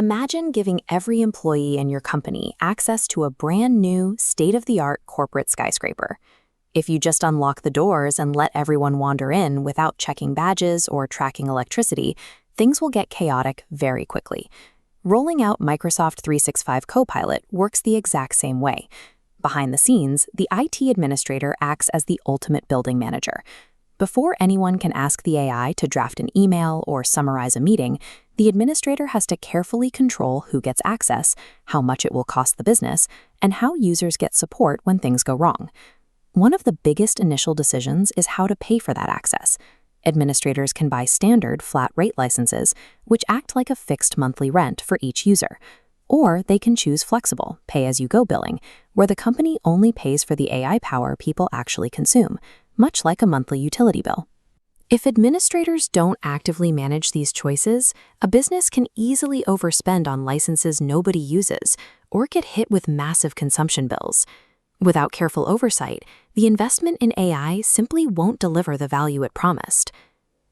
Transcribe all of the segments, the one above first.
Imagine giving every employee in your company access to a brand new, state-of-the-art corporate skyscraper. If you just unlock the doors and let everyone wander in without checking badges or tracking electricity, things will get chaotic very quickly. Rolling out Microsoft 365 Copilot works the exact same way. Behind the scenes, the IT administrator acts as the ultimate building manager. Before anyone can ask the AI to draft an email or summarize a meeting, the administrator has to carefully control who gets access, how much it will cost the business, and how users get support when things go wrong. One of the biggest initial decisions is how to pay for that access. Administrators can buy standard flat-rate licenses, which act like a fixed monthly rent for each user. Or they can choose flexible, pay-as-you-go billing, where the company only pays for the AI power people actually consume, much like a monthly utility bill. If administrators don't actively manage these choices, a business can easily overspend on licenses nobody uses or get hit with massive consumption bills. Without careful oversight, the investment in AI simply won't deliver the value it promised.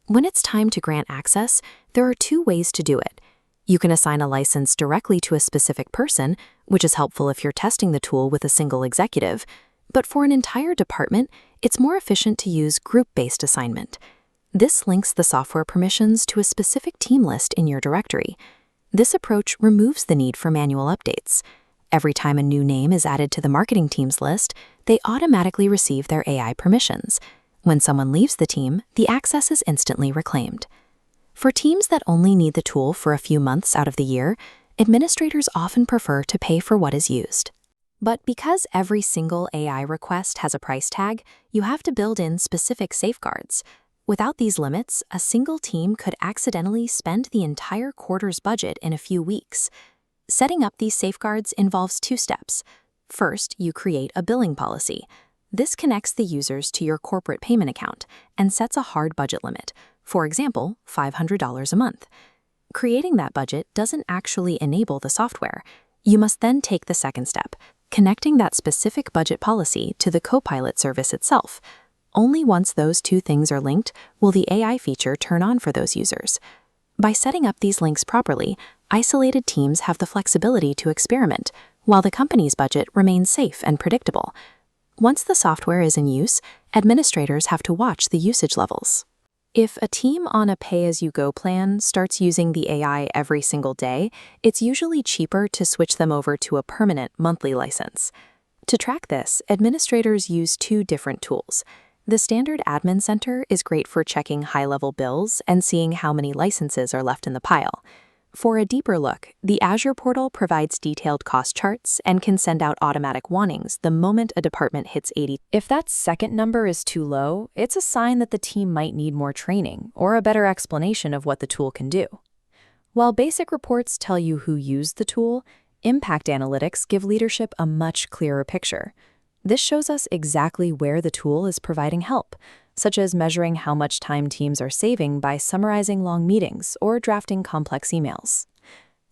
When it's time to grant access, there are two ways to do it. You can assign a license directly to a specific person, which is helpful if you're testing the tool with a single executive, but for an entire department, it's more efficient to use group-based assignment. This links the software permissions to a specific team list in your directory. This approach removes the need for manual updates. Every time a new name is added to the marketing team's list, they automatically receive their AI permissions. When someone leaves the team, the access is instantly reclaimed. For teams that only need the tool for a few months out of the year, administrators often prefer to pay for what is used. But because every single AI request has a price tag, you have to build in specific safeguards. Without these limits, a single team could accidentally spend the entire quarter's budget in a few weeks. Setting up these safeguards involves two steps. First, you create a billing policy. This connects the users to your corporate payment account and sets a hard budget limit, for example, $500 a month. Creating that budget doesn't actually enable the software. You must then take the second step, connecting that specific budget policy to the Copilot service itself. Only once those two things are linked will the AI feature turn on for those users. By setting up these links properly, isolated teams have the flexibility to experiment, while the company's budget remains safe and predictable. Once the software is in use, administrators have to watch the usage levels. If a team on a pay-as-you-go plan starts using the AI every single day, it's usually cheaper to switch them over to a permanent monthly license. To track this, administrators use two different tools. The standard admin center is great for checking high-level bills and seeing how many licenses are left in the pile. For a deeper look, the Azure portal provides detailed cost charts and can send out automatic warnings the moment a department hits 80. If that second number is too low, it's a sign that the team might need more training or a better explanation of what the tool can do. While basic reports tell you who used the tool, impact analytics give leadership a much clearer picture. This shows us exactly where the tool is providing help, such as measuring how much time teams are saving by summarizing long meetings or drafting complex emails.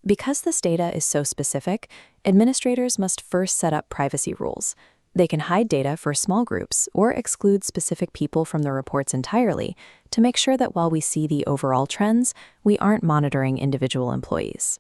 Because this data is so specific, administrators must first set up privacy rules. They can hide data for small groups or exclude specific people from the reports entirely to make sure that while we see the overall trends, we aren't monitoring individual employees.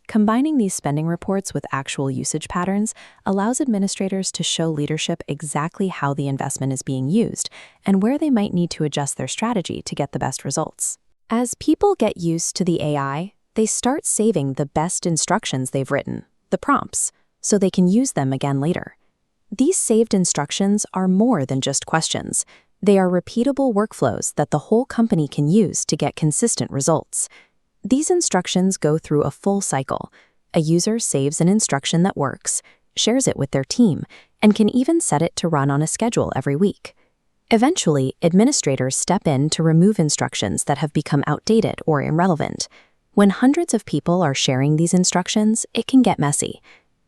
Combining these spending reports with actual usage patterns allows administrators to show leadership exactly how the investment is being used and where they might need to adjust their strategy to get the best results. As people get used to the AI, they start saving the best instructions they've written, the prompts, so they can use them again later. These saved instructions are more than just questions. They are repeatable workflows that the whole company can use to get consistent results. These instructions go through a full cycle. A user saves an instruction that works, shares it with their team, and can even set it to run on a schedule every week. Eventually, administrators step in to remove instructions that have become outdated or irrelevant. When hundreds of people are sharing these instructions, it can get messy.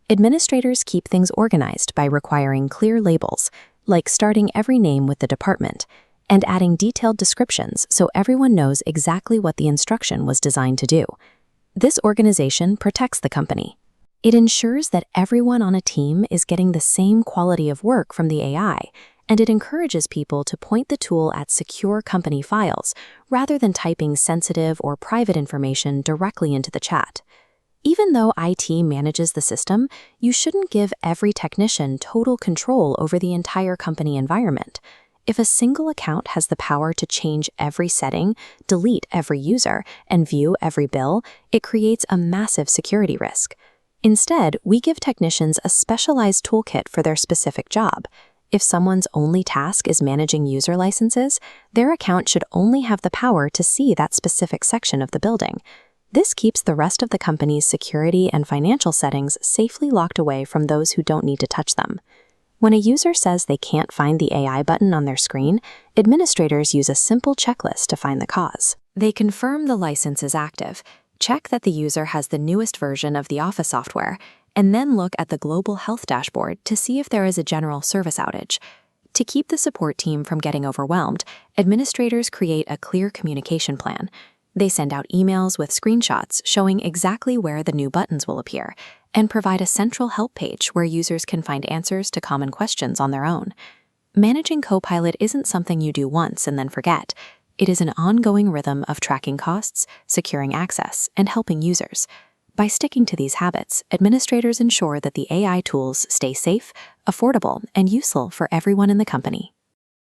Administrators keep things organized by requiring clear labels, like starting every name with the department, and adding detailed descriptions so everyone knows exactly what the instruction was designed to do. This organization protects the company. It ensures that everyone on a team is getting the same quality of work from the AI, and it encourages people to point the tool at secure company files rather than typing sensitive or private information directly into the chat. Even though IT manages the system, you shouldn't give every technician total control over the entire company environment. If a single account has the power to change every setting, delete every user, and view every bill, it creates a massive security risk. Instead, we give technicians a specialized toolkit for their specific job. If someone's only task is managing user licenses, their account should only have the power to see that specific section of the building. This keeps the rest of the company's security and financial settings safely locked away from those who don't need to touch them. When a user says they can't find the AI button on their screen, administrators use a simple checklist to find the cause. They confirm the license is active, check that the user has the newest version of the Office software, and then look at the global health dashboard to see if there is a general service outage. To keep the support team from getting overwhelmed, administrators create a clear communication plan. They send out emails with screenshots showing exactly where the new buttons will appear, and provide a central help page where users can find answers to common questions on their own. Managing Copilot isn't something you do once and then forget. It is an ongoing rhythm of tracking costs, securing access, and helping users. By sticking to these habits, administrators ensure that the AI tools stay safe, affordable, and useful for everyone in the company.